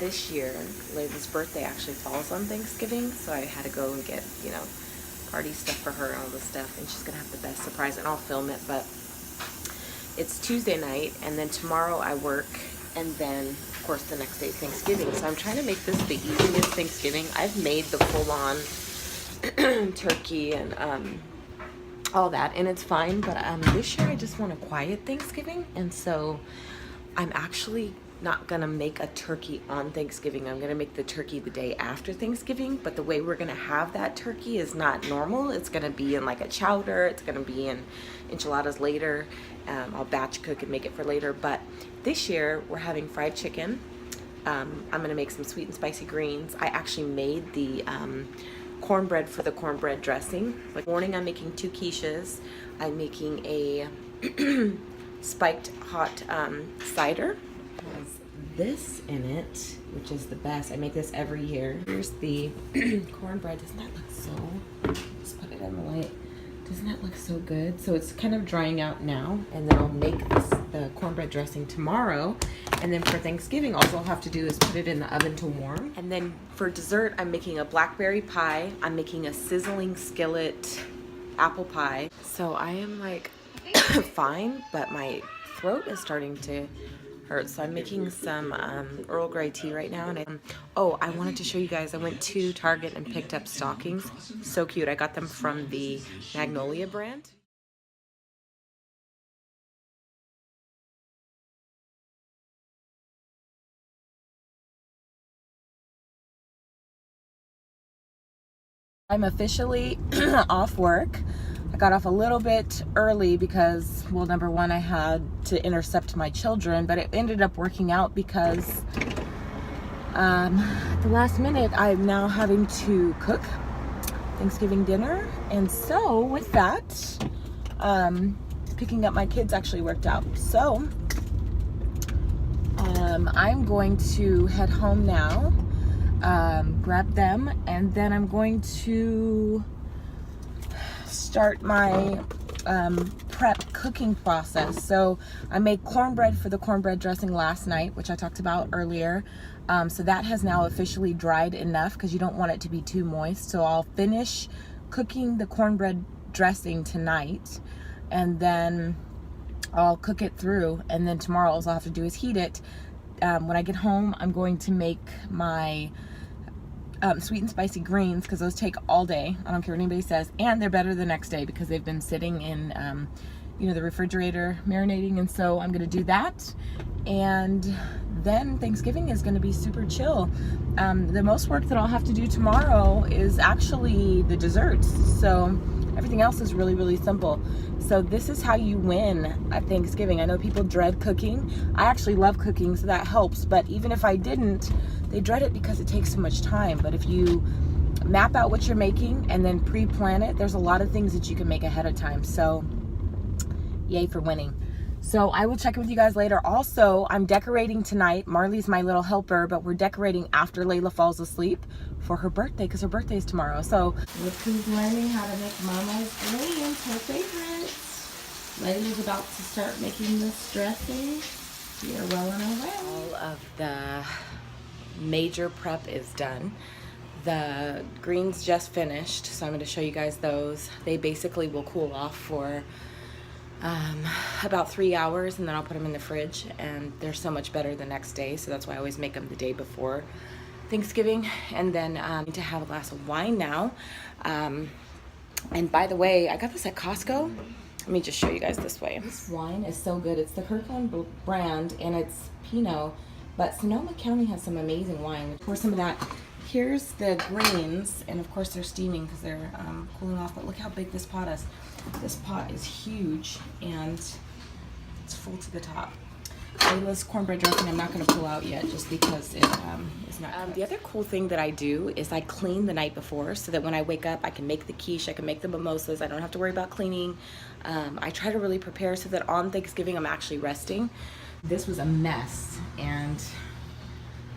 this year, Layla's birthday actually falls on Thanksgiving, so I had to go and get, you know, party stuff for her and all this stuff, and she's gonna have the best surprise, and I'll film it. But it's Tuesday night, and then tomorrow I work, and then of course the next day is Thanksgiving. So I'm trying to make this the easiest Thanksgiving. I've made the full-on turkey and all that, and it's fine, but this year I just want a quiet Thanksgiving, and so I'm actually not gonna make a turkey on Thanksgiving. I'm gonna make the turkey the day after Thanksgiving, but the way we're gonna have that turkey is not normal. It's gonna be in like a chowder, it's gonna be in enchiladas later. I'll batch cook and make it for later, but this year we're having fried chicken. I'm gonna make some sweet and spicy greens. I actually made the cornbread for the cornbread dressing. Like morning, I'm making 2 quiches. I'm making a spiked hot cider. It has this in it, which is the best. I make this every year. Here's the cornbread. Doesn't that look so, just put it in the light. Doesn't that look so good? So it's kind of drying out now, and then I'll make the cornbread dressing tomorrow. And then for Thanksgiving, all I'll have to do is put it in the oven to warm. And then for dessert, I'm making a blackberry pie. I'm making a sizzling skillet apple pie. So I am like fine, but my throat is starting to hurt. So I'm making some Earl Grey tea right now. And I wanted to show you guys, I went to Target and picked up stockings. So cute. I got them from the Magnolia brand. I'm officially off work. I got off a little bit early because, well, number one, I had to intercept my children, but it ended up working out because at the last minute, I'm now having to cook Thanksgiving dinner. And so with that, picking up my kids actually worked out. So I'm going to head home now, grab them, and then I'm going to start my prep cooking process. So I made cornbread for the cornbread dressing last night, which I talked about earlier. So that has now officially dried enough because you don't want it to be too moist. So I'll finish cooking the cornbread dressing tonight, and then I'll cook it through, and then tomorrow all I'll have to do is heat it. When I get home, I'm going to make my sweet and spicy greens, because those take all day. I don't care what anybody says, and they're better the next day because they've been sitting in you know, the refrigerator marinating. And so I'm gonna do that, and then Thanksgiving is gonna be super chill. The most work that I'll have to do tomorrow is actually the desserts. So everything else is really, really simple. So this is how you win at Thanksgiving. I know people dread cooking. I actually love cooking, so that helps. But even if I didn't, they dread it because it takes so much time. But if you map out what you're making and then pre-plan it, there's a lot of things that you can make ahead of time. So yay for winning. So I will check in with you guys later. Also, I'm decorating tonight. Marley's my little helper, but we're decorating after Layla falls asleep for her birthday, because her birthday is tomorrow. So look who's learning how to make Mama's greens, her favorite. Layla's about to start making this dressing. We are well on our way. All of the major prep is done. The greens just finished, so I'm going to show you guys those. They basically will cool off for about 3 hours, and then I'll put them in the fridge, and they're so much better the next day. So that's why I always make them the day before Thanksgiving. And then to have a glass of wine now. And by the way, I got this at Costco. Let me just show you guys this way. This wine is so good. It's the Kirkland brand, and it's Pinot, but Sonoma County has some amazing wine. Pour some of that. Here's the greens, and of course they're steaming because they're cooling off, but look how big this pot is. This pot is huge, and it's full to the top. Layla's cornbread dressing I'm not going to pull out yet, just because it is not the other cool thing that I do is I clean the night before, so that when I wake up I can make the quiche, I can make the mimosas, I don't have to worry about cleaning. I try to really prepare so that on Thanksgiving I'm actually resting. This was a mess, and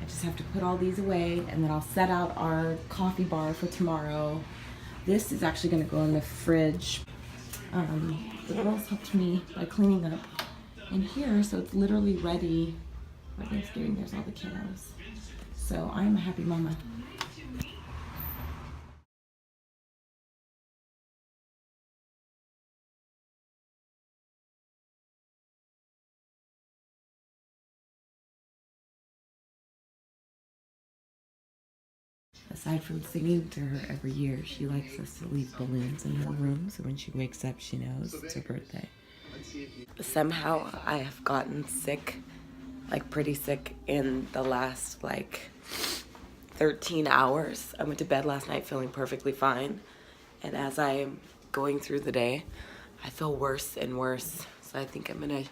I just have to put all these away, and then I'll set out our coffee bar for tomorrow. This is actually going to go in the fridge. The girls helped me by cleaning up in here, so it's literally ready for Thanksgiving. There's all the kiddos. So I'm a happy mama. Aside from singing to her every year, she likes us to leave balloons in her room, so when she wakes up, she knows it's her birthday. Somehow I have gotten sick, like pretty sick, in the last like 13 hours. I went to bed last night feeling perfectly fine, and as I am going through the day, I feel worse and worse. So I think I'm gonna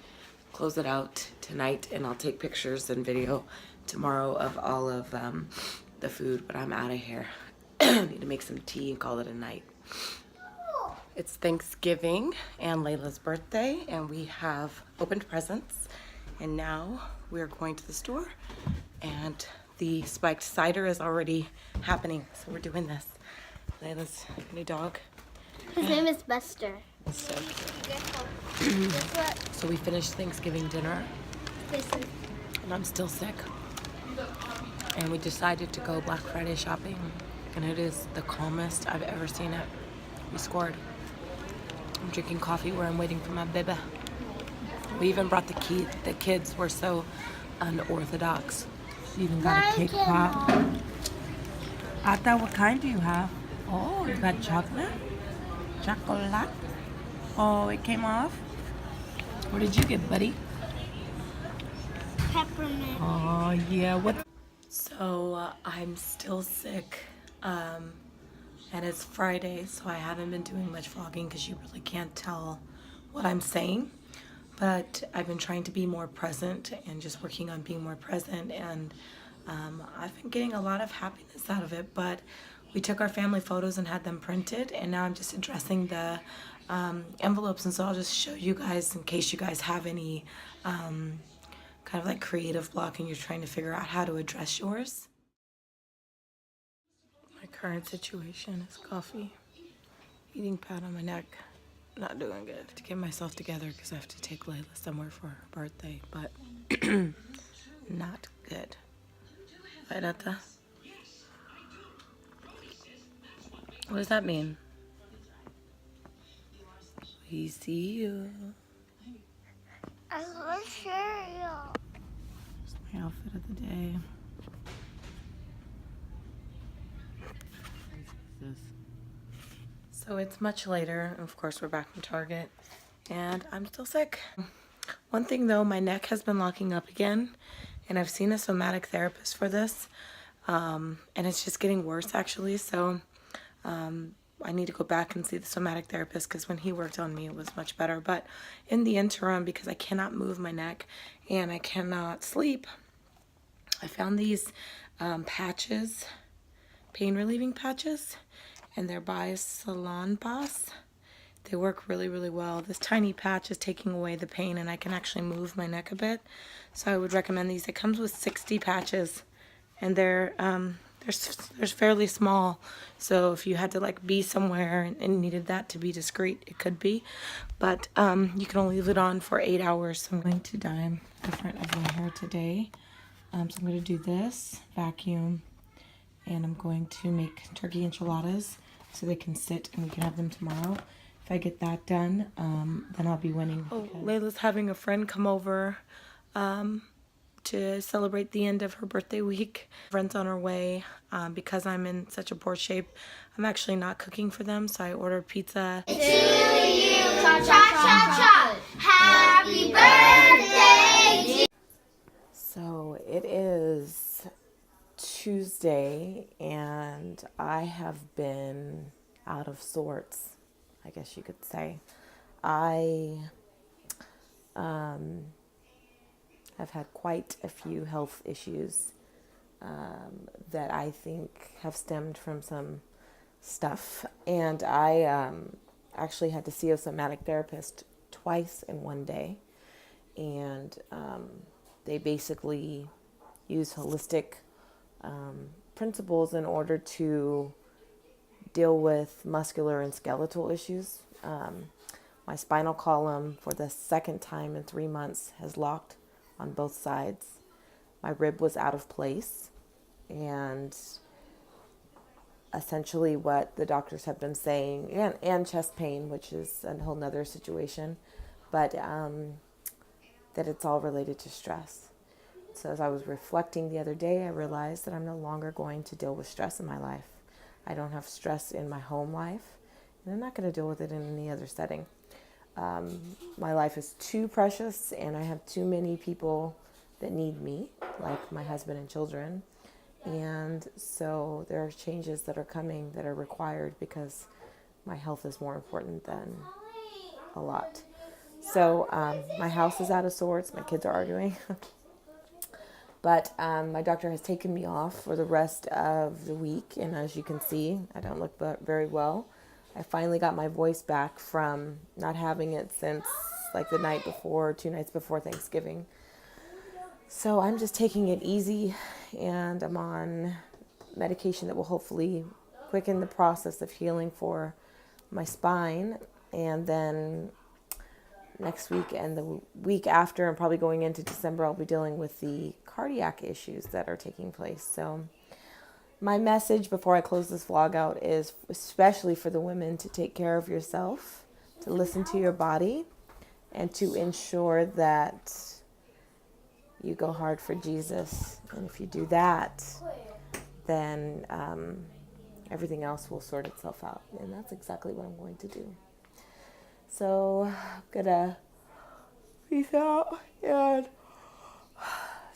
close it out tonight, and I'll take pictures and video tomorrow of all of the food, but I'm out of here. I need to make some tea and call it a night. It's Thanksgiving and Layla's birthday, and we have opened presents, and now we're going to the store, and the spiked cider is already happening, so we're doing this. Layla's new dog. His name is Buster. So cute. So we finished Thanksgiving dinner, and I'm still sick. And we decided to go Black Friday shopping, and it is the calmest I've ever seen it. We scored. I'm drinking coffee where I'm waiting for my baby. We even brought the key. The kids were so unorthodox. She even got a cake pop. Ata, what kind do you have? Oh, you got chocolate? Chocolate? Oh, it came off? What did you get, buddy? Peppermint. Oh, yeah. What? So, I'm still sick. And it's Friday, so I haven't been doing much vlogging because you really can't tell what I'm saying. But I've been trying to be more present and just working on being more present, and I've been getting a lot of happiness out of it. But we took our family photos and had them printed, and now I'm just addressing the envelopes, and so I'll just show you guys in case you guys have any kind of like creative block and you're trying to figure out how to address yours. My current situation is coffee, eating pad on my neck, not doing good. To get myself together because I have to take Layla somewhere for her birthday, but not good. Right, Atta? What does that mean? We see you. I love cereal. It's my outfit of the day. So it's much later. Of course, we're back from Target, and I'm still sick. One thing though, my neck has been locking up again, and I've seen a somatic therapist for this, and it's just getting worse actually. So I need to go back and see the somatic therapist because when he worked on me, it was much better. But in the interim, because I cannot move my neck and I cannot sleep, I found these patches, pain relieving patches, and they're by Salon Boss. They work really, really well. This tiny patch is taking away the pain, and I can actually move my neck a bit. So I would recommend these. It comes with 60 patches, and they're fairly small. So if you had to like be somewhere and needed that to be discreet, it could be. But you can only leave it on for 8 hours. So I'm going to dye the front of my hair today. So I'm going to do this, vacuum, and I'm going to make turkey enchiladas so they can sit and we can have them tomorrow. If I get that done, then I'll be winning. Oh, Layla's having a friend come over to celebrate the end of her birthday week. Friend's on her way. Because I'm in such a poor shape, I'm actually not cooking for them, so I ordered pizza. To you, cha cha cha cha. Happy birthday. So it is Tuesday, and I have been out of sorts, I guess you could say. I have had quite a few health issues that I think have stemmed from some stuff, and I actually had to see a somatic therapist twice in one day, and they basically use holistic principles in order to deal with muscular and skeletal issues. My spinal column, for the second time in 3 months, has locked on both sides. My rib was out of place, and essentially what the doctors have been saying, and chest pain, which is a whole nother situation, but that it's all related to stress. So as I was reflecting the other day, I realized that I'm no longer going to deal with stress in my life. I don't have stress in my home life, and I'm not going to deal with it in any other setting. My life is too precious, and I have too many people that need me, like my husband and children. And so there are changes that are coming that are required because my health is more important than a lot. So my house is out of sorts. My kids are arguing. But my doctor has taken me off for the rest of the week. And as you can see, I don't look very well. I finally got my voice back from not having it since like the night before, 2 nights before Thanksgiving. So I'm just taking it easy, and I'm on medication that will hopefully quicken the process of healing for my spine. And then next week and the week after, and probably going into December, I'll be dealing with the cardiac issues that are taking place. So my message before I close this vlog out is especially for the women to take care of yourself, to listen to your body, and to ensure that you go hard for Jesus. And if you do that, then everything else will sort itself out. And that's exactly what I'm going to do. So I'm going to peace out and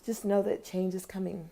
just know that change is coming.